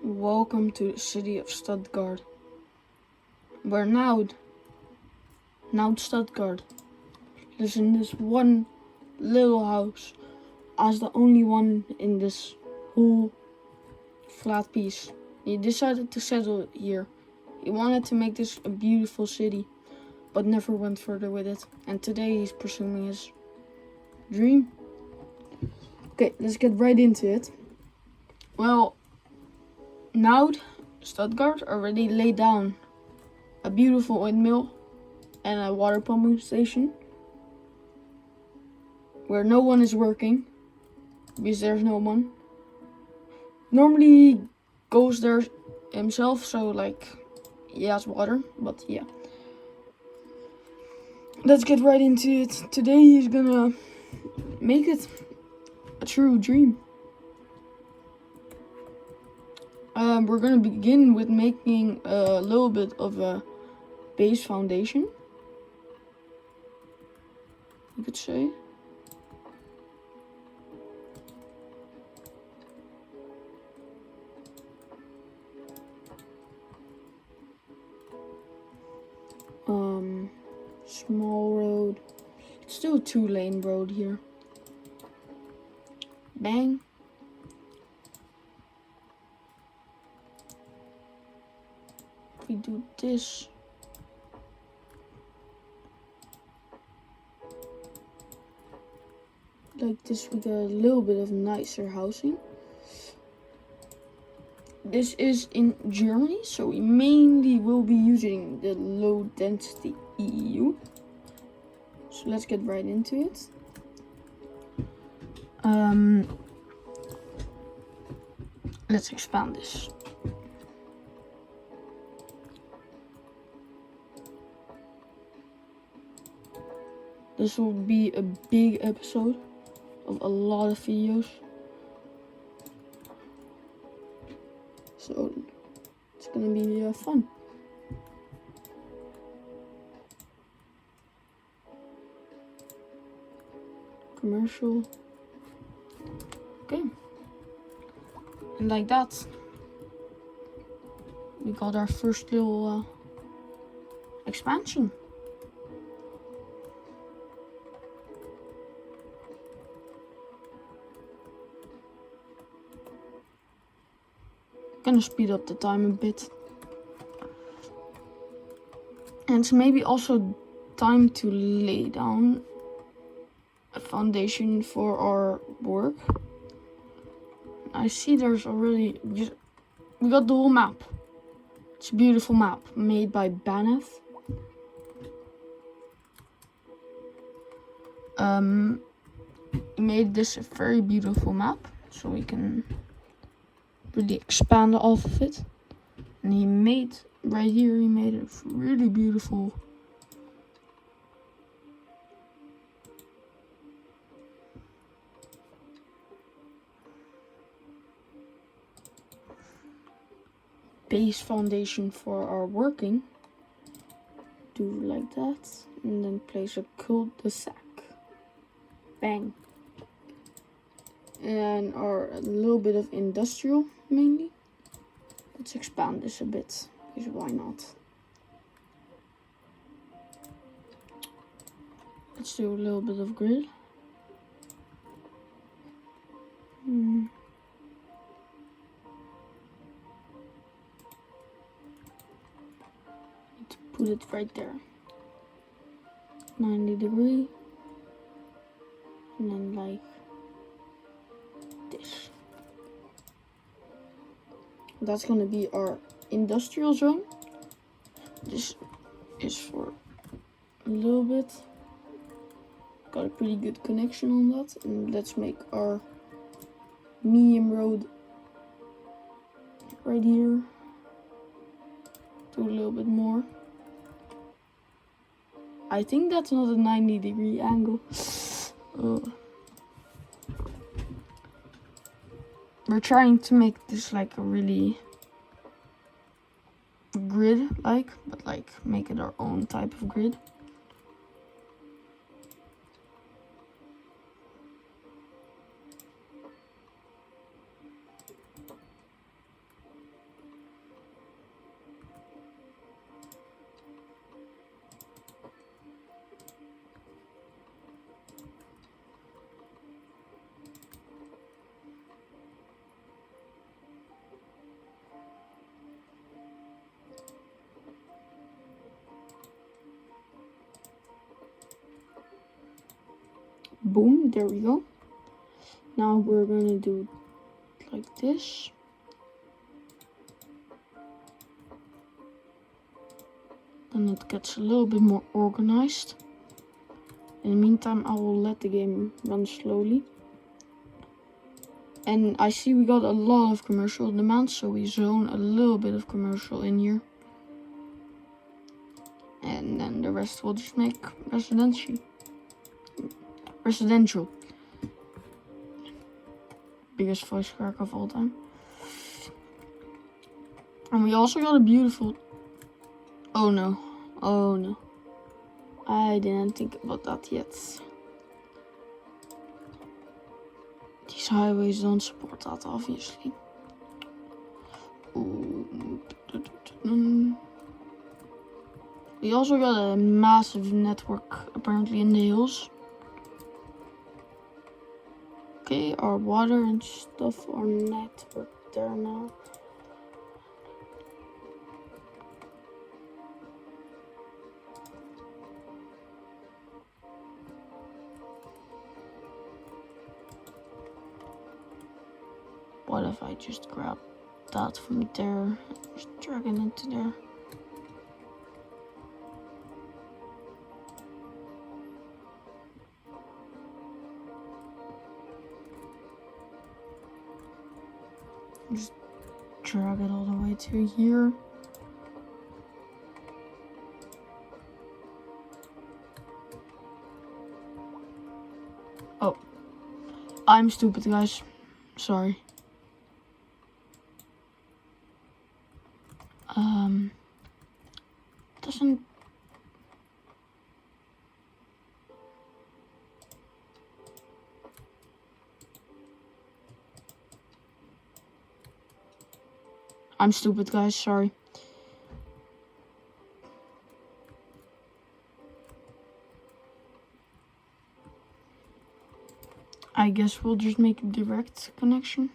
Welcome to the city of Stutgard, where Naud Stutgard lives in this one little house as the only one in this whole flat piece. He decided to settle here. He wanted to make this a beautiful city, but never went further with it. And today he's pursuing his dream. Okay, let's get right into it. Well, Naud Stutgard already laid down a beautiful windmill and a water pumping station where no one is working because there's no one. Normally he goes there himself, so he has water, but yeah. Let's get right into it. Today he's gonna make it a true dream. We're gonna begin with making a little bit of a base foundation, you could say. Small road. It's still a 2-lane road here. Bang. We do this. Like this, we get a little bit of nicer housing. This is in Germany, so we mainly will be using the low density EU. So let's get right into it. Let's expand this. This will be a big episode of a lot of videos. So it's gonna be fun. Commercial. Okay. And like that, we got our first little expansion. Gonna speed up the time a bit. And it's maybe also time to lay down a foundation for our work. I see there's already we got the whole map. It's a beautiful map made by Baneth. He made this a very beautiful map, so we can really expand off of it. And he made right here, he made a really beautiful base foundation for our working. Do like that, and then place a cul-de-sac. Bang. And a little bit of industrial mainly. Let's expand this a bit, because why not? Let's do a little bit of grid. Need to put it right there. 90°. And then like this. That's gonna be our industrial zone. This is for a little bit. Got a pretty good connection on that. And let's make our medium road right here. Do a little bit more. I think that's not a 90° angle. We're trying to make this like a really grid but make it our own type of grid. Boom, there we go. Now we're gonna do it like this. Then it gets a little bit more organized. In the meantime, I will let the game run slowly. And I see we got a lot of commercial demand, so we zone a little bit of commercial in here. And then the rest will just make residential. Biggest voice crack of all time. And we also got a beautiful... Oh no. Oh no. I didn't think about that yet. These highways don't support that, obviously. We also got a massive network apparently in the hills. Okay, our water and stuff are networked there now. What if I just grab that from there and just drag it into there? Just drag it all the way to here. Oh, I'm stupid, guys. Sorry. Doesn't... I'm stupid, guys, sorry. I guess we'll just make a direct connection.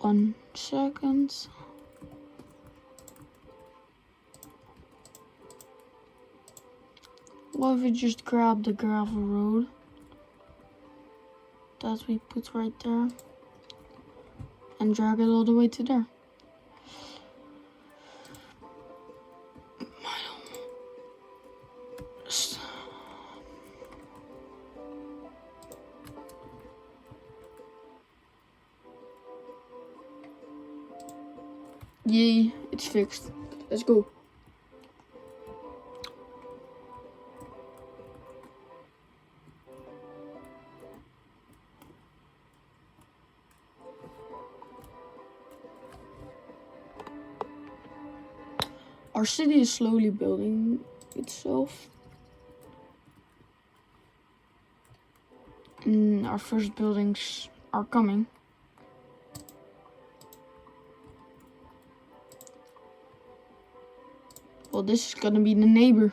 One second. What if we just grab the gravel road that we put right there and drag it all the way to there? Yay, it's fixed. Let's go. Our city is slowly building itself. And our first buildings are coming. Well, this is gonna be the neighbor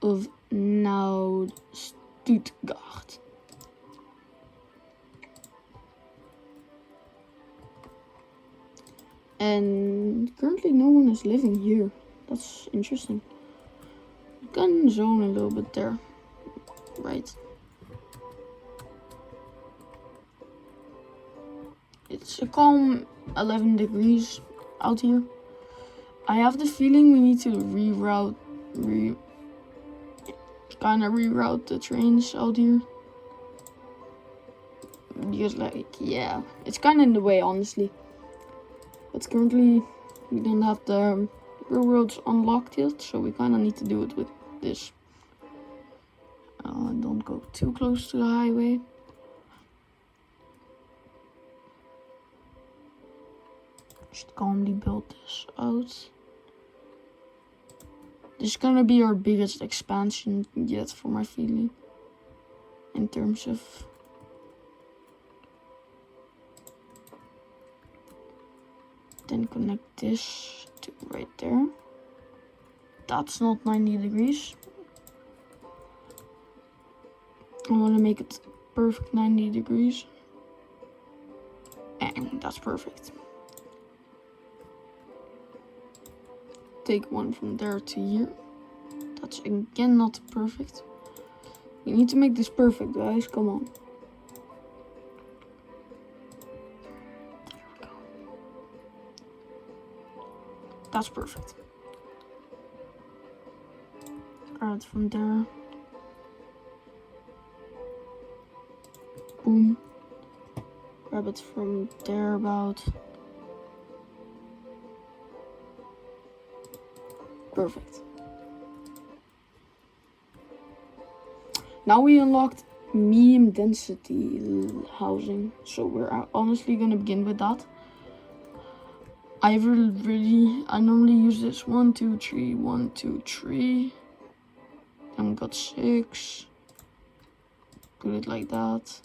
of now Stutgard. And currently no one is living here. That's interesting. You can zone a little bit there. Right. It's a calm 11 degrees out here. I have the feeling we need to reroute the trains out here. Because, like, yeah, it's kind of in the way, honestly. But currently, we don't have the railroads unlocked yet, so we kind of need to do it with this. Don't go too close to the highway. Just calmly build this out. This is gonna be our biggest expansion yet, for my feeling. In terms of... Then connect this to right there. That's not 90 degrees. I want to make it perfect 90 degrees. And that's perfect. take one from there to here. That's again not perfect. You need to make this perfect, guys. Come on. There we go. That's perfect. Alright, from there. Boom. Grab it from there about. Perfect. Now we unlocked medium density housing, so we're honestly gonna begin with that. I normally use this 1, 2, 3, 1, 2, 3. Then we got 6. Put it like that,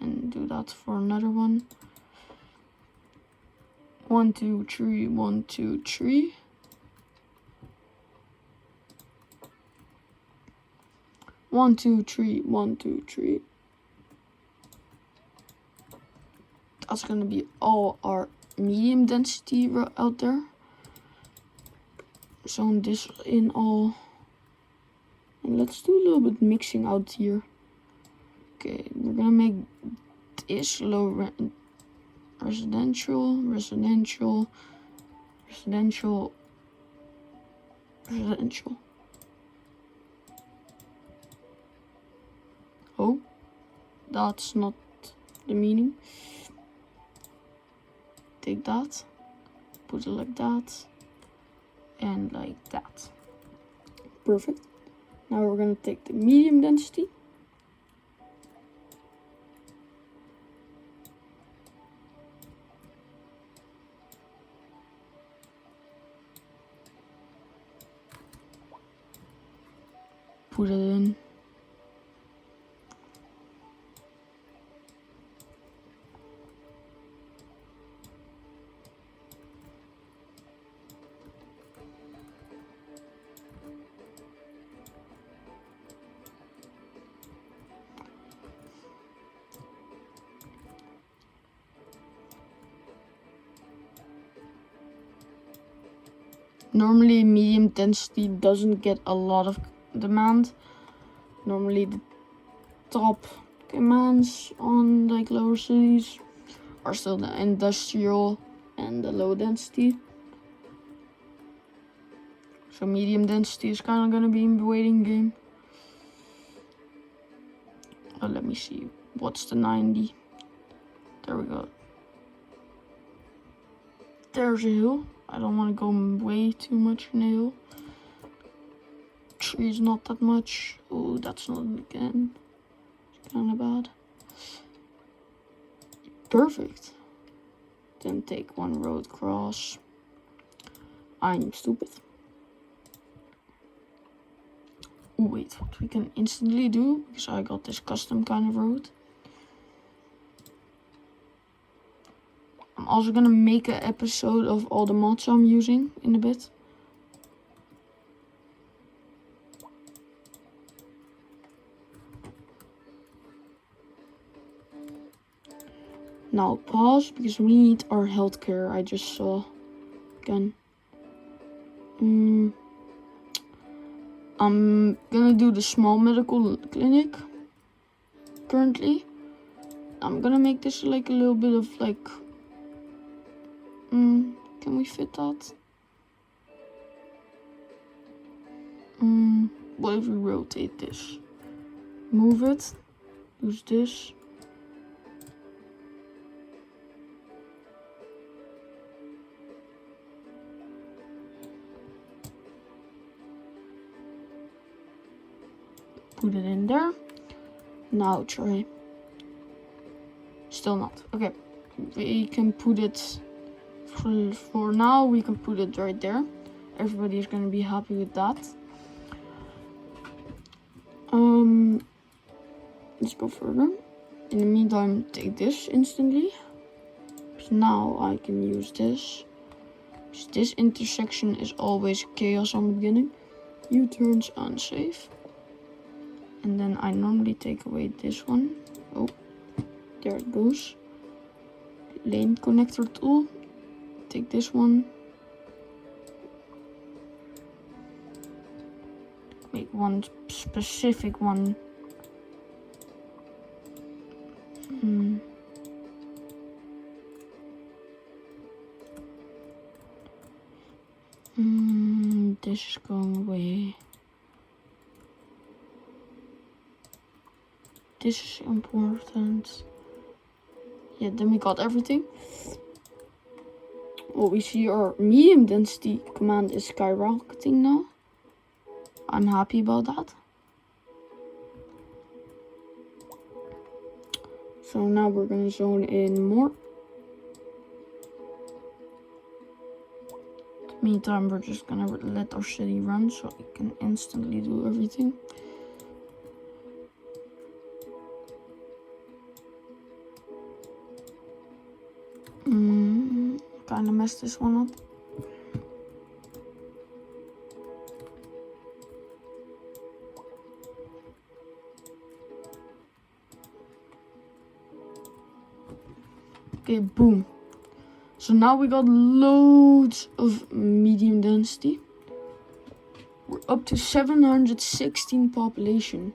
and do that for another one. 1, 2, 3, 1, 2, 3. 1, 2, 3, 1, 2, 3. That's gonna be all our medium density out there. Zone this in all. And let's do a little bit mixing out here. Okay, we're gonna make this low residential, residential, residential, residential. Oh, that's not the meaning. Take that, put it like that, and like that. Perfect. Now we're gonna take the medium density. Put it in. Normally medium density doesn't get a lot of demand. Normally the top commands on like lower cities are still the industrial and the low density. So medium density is kind of gonna be in the waiting game. Oh, let me see, what's the 90? There we go. There's a hill. I don't want to go way too much in the hill. 3 is not that much. Oh, that's not again. It's kind of bad. Perfect. Then take one road cross. I'm stupid. Oh, wait, what we can instantly do, because I got this custom kind of road. I'm also gonna make an episode of all the mods I'm using in a bit. Now pause, because we need our healthcare. I just saw again. I'm gonna do the small medical clinic currently. I'm gonna make this like a little bit of like. Can we fit that? What if we rotate this? Move it. Use this. Put it in there. Now try. Still not. Okay. We can put it for now. We can put it right there. Everybody is going to be happy with that. Let's go further. In the meantime, take this instantly. So now I can use this. So this intersection is always chaos on the beginning. U-turns unsafe. And then I normally take away this one. Oh, there it goes. Lane connector tool. Take this one. make one specific one. This is going away. This is important. Yeah, then we got everything. What we see, our medium density command is skyrocketing now. I'm happy about that. So now we're gonna zone in more. Meantime, we're just gonna let our city run so it can instantly do everything. Kinda messed this one up. Okay, boom. So now we got loads of medium density. We're up to 716 population.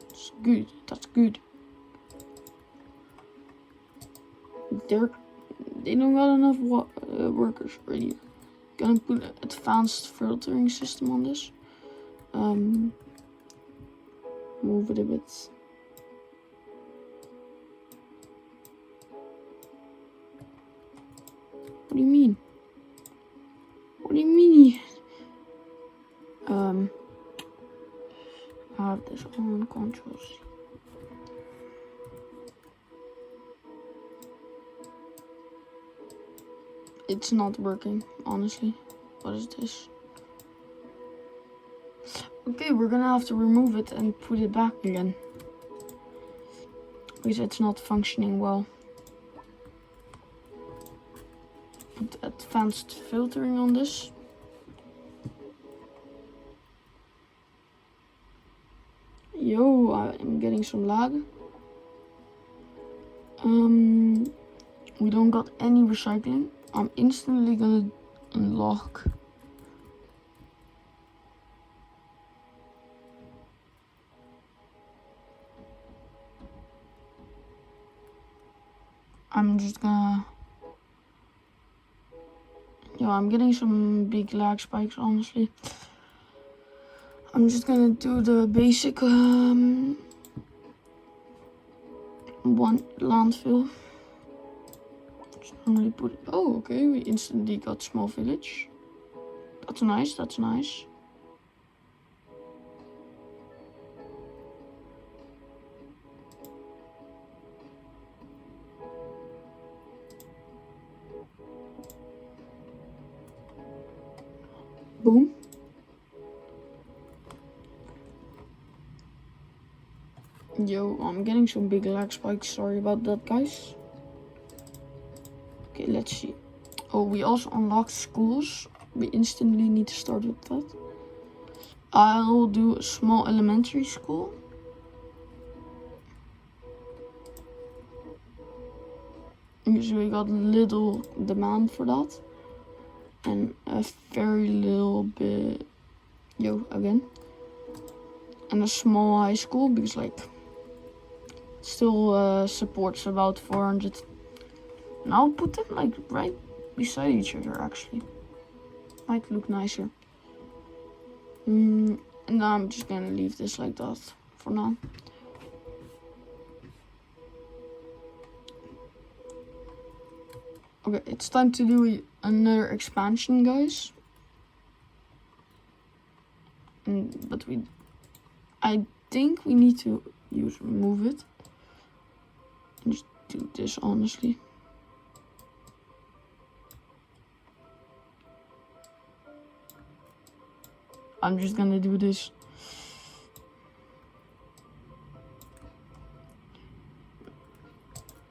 That's good. That's good. They don't got enough workers right here. Gonna put an advanced filtering system on this. Move it a bit. What do you mean? What do you mean? I have this on controls. It's not working, honestly. What is this? Okay, we're gonna have to remove it and put it back again, because it's not functioning well. Put advanced filtering on this. Yo, I'm getting some lag. We don't got any recycling. I'm instantly gonna unlock. I'm just gonna. Yo, I'm getting some big lag spikes, honestly. I'm just gonna do the basic one landfill. Just normally put. Oh, okay. We instantly got small village. That's nice. That's nice. Boom. Yo, I'm getting some big lag spikes. Sorry about that, guys. Okay, let's see. Oh, we also unlocked schools. We instantly need to start with that. I'll do a small elementary school. Usually got little demand for that. And a very little bit, again. And a small high school, because like, still supports about 400. And I'll put them like right beside each other, actually. Might look nicer. And now I'm just gonna leave this like that for now. Okay, it's time to do another expansion, guys. But I think we need to remove it. And just do this, honestly. I'm just gonna do this.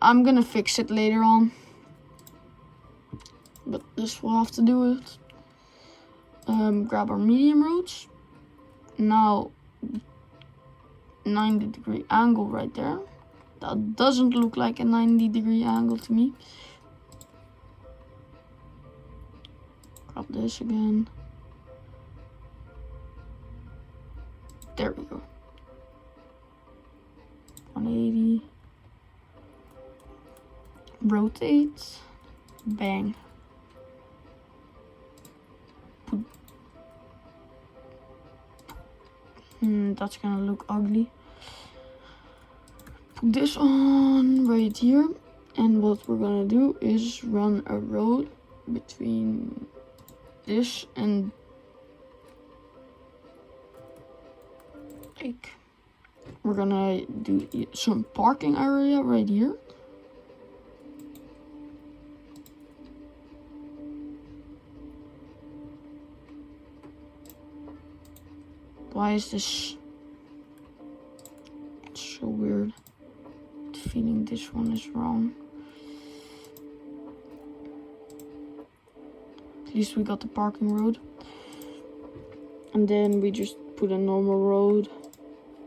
I'm gonna fix it later on. But this will have to do it. Grab our medium roads. Now, 90-degree angle right there. That doesn't look like a 90-degree angle to me. Grab this again. There we go. 180. Rotate. Bang. That's gonna look ugly. Put this on right here. And what we're gonna do is run a road between this and like we're gonna do some parking area right here. Why is this so weird? The feeling this one is wrong. At least we got the parking road. And then we just put a normal road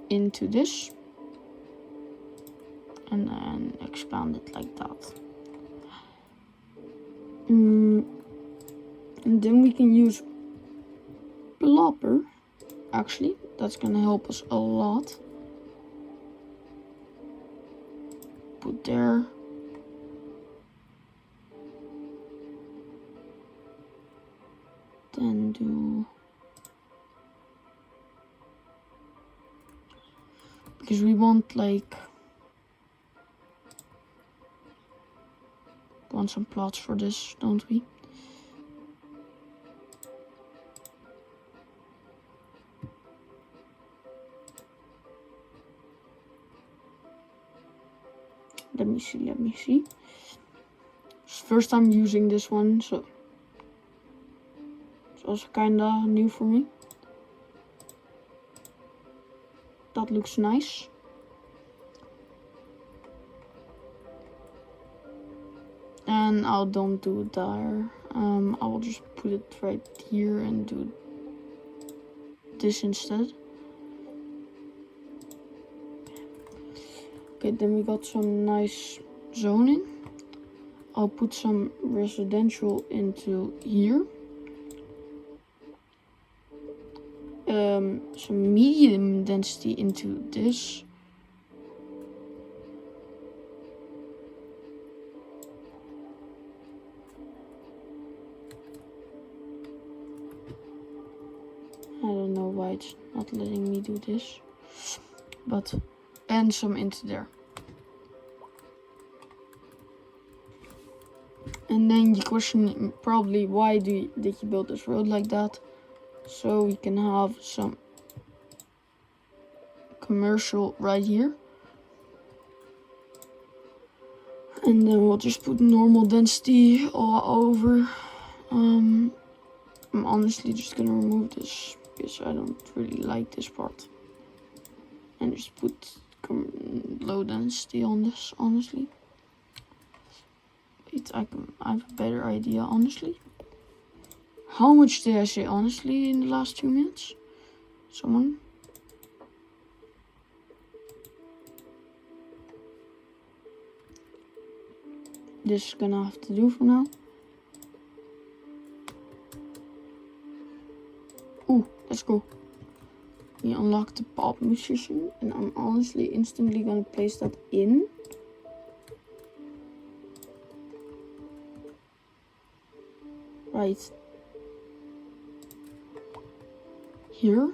into this. And then expand it like that. And then we can use Plopper. Actually, that's gonna help us a lot. Put there. Then do, because we want like some plots for this, don't we? Let me see. It's first time using this one, so it's also kinda new for me. That looks nice. And don't do it there. I will just put it right here and do this instead. Okay, then we got some nice zoning. I'll put some residential into here. Some medium density into this. I don't know why it's not letting me do this, but and some into there. And then you question probably why did you build this road like that? So we can have some commercial right here. And then we'll just put normal density all over. I'm honestly just gonna remove this because I don't really like this part. And just put low density on this, honestly. Wait, I have a better idea, honestly. How much did I say honestly in the last 2 minutes? Someone? This is gonna have to do for now. Ooh, let's go. We unlock the pop musician, and I'm honestly instantly gonna place that in. Right here.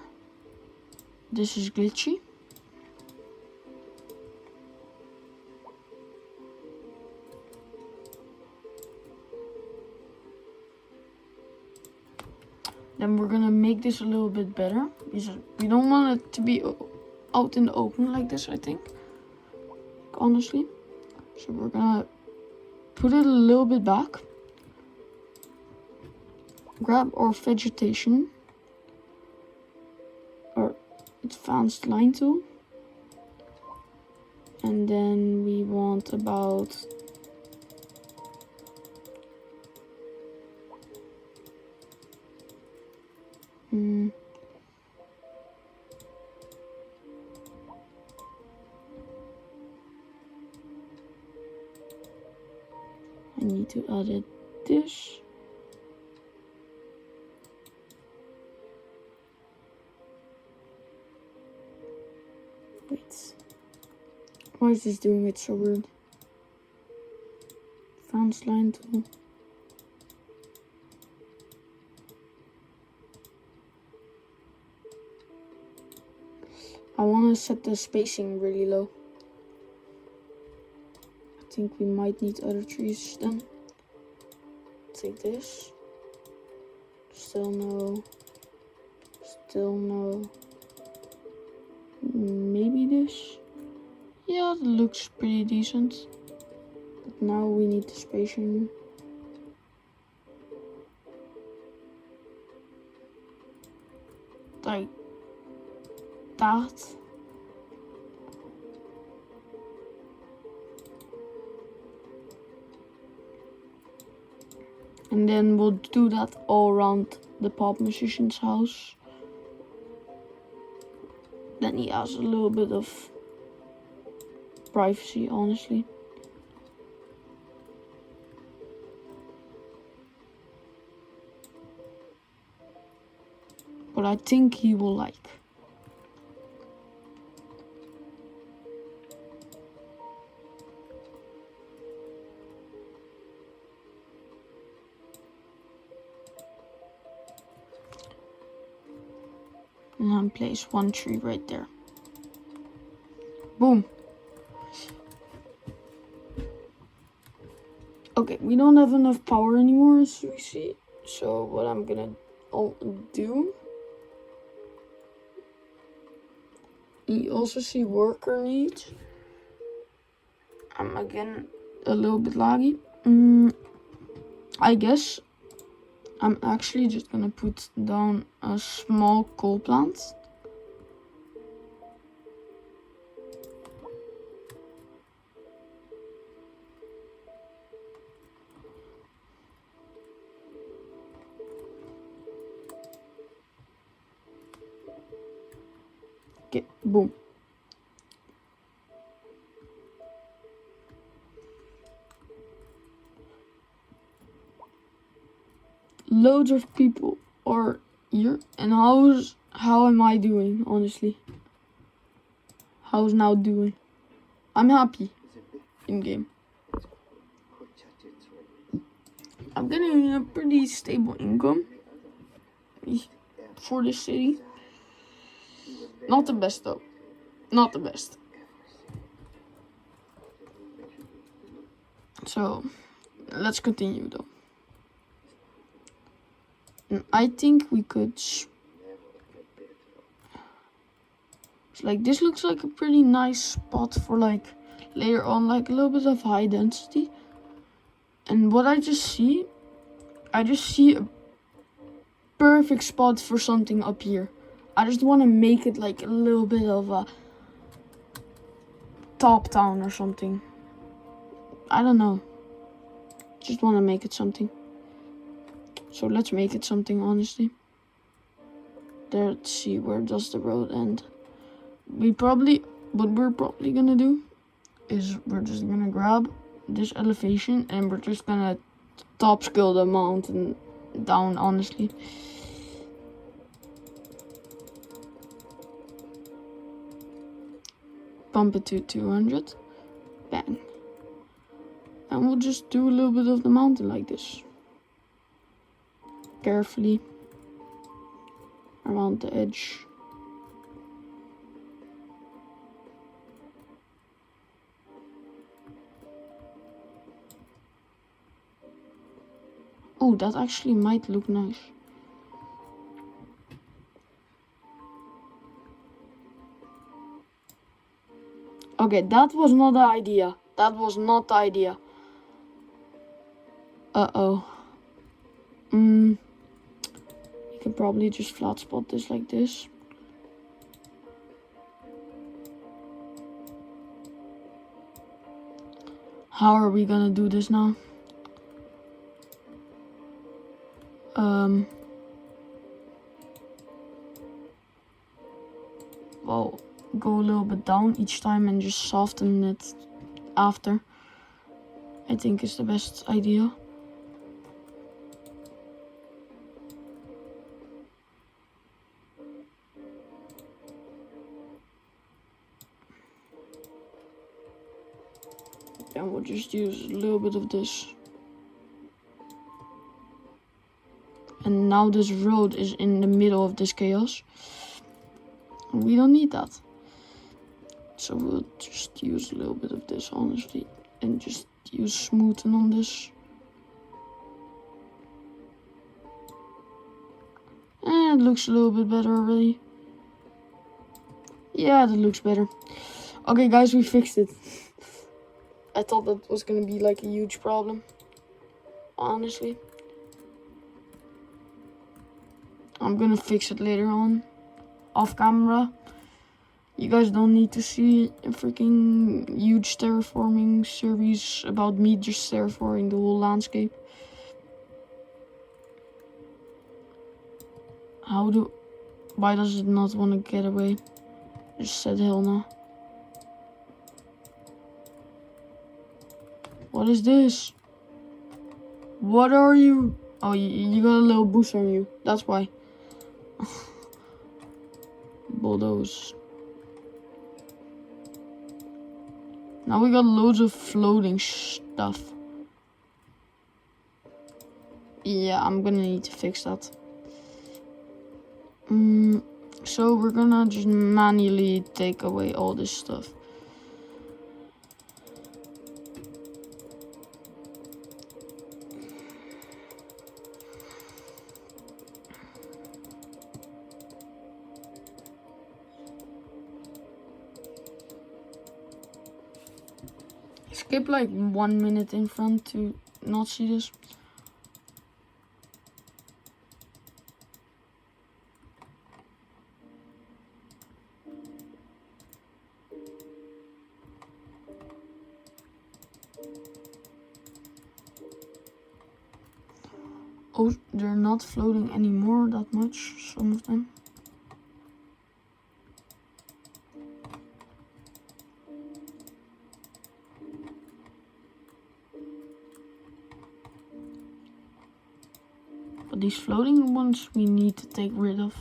This is glitchy. Then we're gonna make this a little bit better because we don't want it to be out in the open like this, I think. Honestly. So we're gonna put it a little bit back. Grab our vegetation or advanced line tool. And then we want about I need to edit this. Why is this doing it so weird? Advanced line tool. I want to set the spacing really low. I think we might need other trees then. Take this. Still no. Still no. Maybe this. Yeah, that looks pretty decent. But now we need the spacing. Like that. And then we'll do that all around the pop musician's house. Then he has a little bit of privacy, honestly. But I think he will like. And then place one tree right there. Boom. Okay, we don't have enough power anymore, as we see. So what I'm gonna do. You also see worker needs. I'm again a little bit laggy. I guess I'm actually just gonna put down a small coal plant. Okay, boom. Loads of people are here, and how am I doing, honestly? How's now doing? I'm happy in game. I'm getting a pretty stable income for this city. Not the best though. Not the best. So let's continue though. And I think we could. Like this looks like a pretty nice spot for like later on, like a little bit of high density. And what I just see a perfect spot for something up here. I just want to make it like a little bit of a top town or something. I don't know. Just want to make it something. So let's make it something, honestly. There, let's see, where does the road end? What we're probably gonna do is we're just gonna grab this elevation and we're just gonna top scale the mountain down, honestly. Pump it to 200. Bang. And we'll just do a little bit of the mountain like this. Carefully. Around the edge. Oh, that actually might look nice. Okay, that was not the idea. That was not the idea. Uh-oh. You can probably just flat spot this like this. How are we gonna do this now? Well, go a little bit down each time and just soften it after. I think is the best idea. then we'll just use a little bit of this. And now this road is in the middle of this chaos. We don't need that. So we'll just use a little bit of this, honestly. And just use smoothing on this. And it looks a little bit better already. Yeah, that looks better. Okay, guys, we fixed it. I thought that was gonna be like a huge problem. Honestly. I'm gonna fix it later on. Off camera. You guys don't need to see a freaking huge terraforming series about me just terraforming the whole landscape. Why does it not want to get away? Just said hell no. What is this? What are you? Oh, you got a little boost on you. That's why. Bulldoze. Now we got loads of floating stuff. Yeah, I'm gonna need to fix that. So we're gonna just manually take away all this stuff. Skip like 1 minute in front to not see this. Oh, they're not floating anymore that much, some of them. But these floating ones we need to take rid of.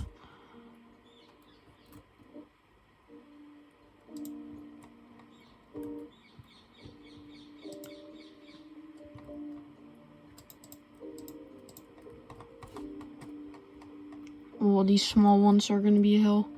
Oh, these small ones are gonna be hell.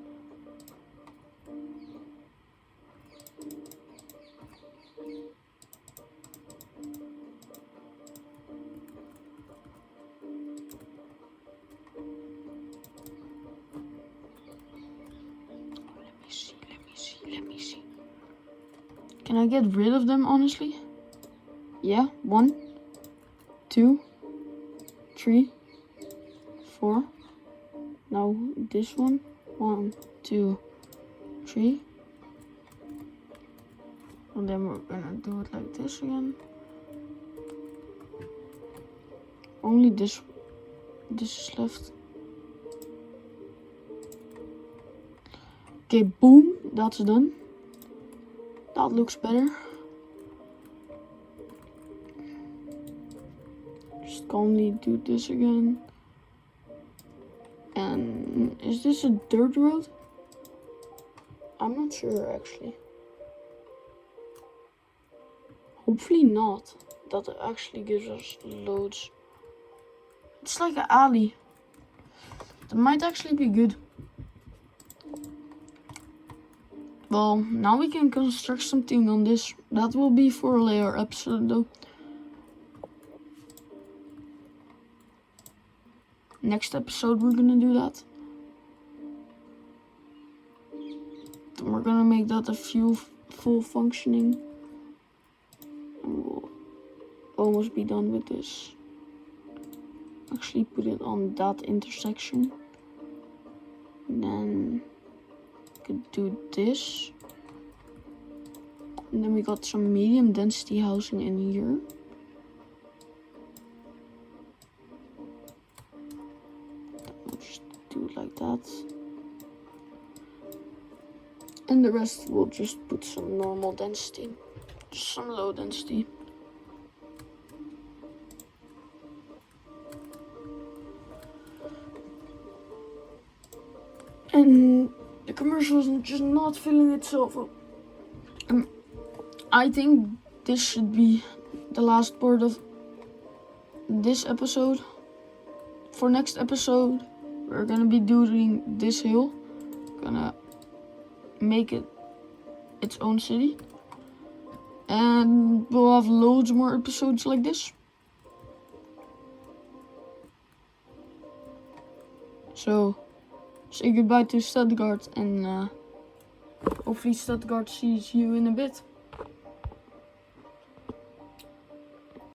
Let me see. Can I get rid of them, honestly? Yeah, 1, 2, 3, 4. Now this one. 1, 2, 3. And then we're gonna do it like this again. Only this is left. Okay, boom, that's done. That looks better. Just calmly do this again. And is this a dirt road? I'm not sure actually. Hopefully not. That actually gives us loads. It's like an alley. That might actually be good. Well, now we can construct something on this. That will be for a later episode though. Next episode we're gonna do that. Then we're gonna make that a full functioning. And we'll almost be done with this. Actually put it on that intersection. And then we could do this. And then we got some medium density housing in here. We'll just do it like that. And the rest we'll just put some normal density. Just some low density. And the commercial is just not filling itself up. I think this should be the last part of this episode. For next episode, we're gonna be doing this hill. Gonna make it its own city. And we'll have loads more episodes like this. So, say goodbye to Stutgard, and hopefully Stutgard sees you in a bit.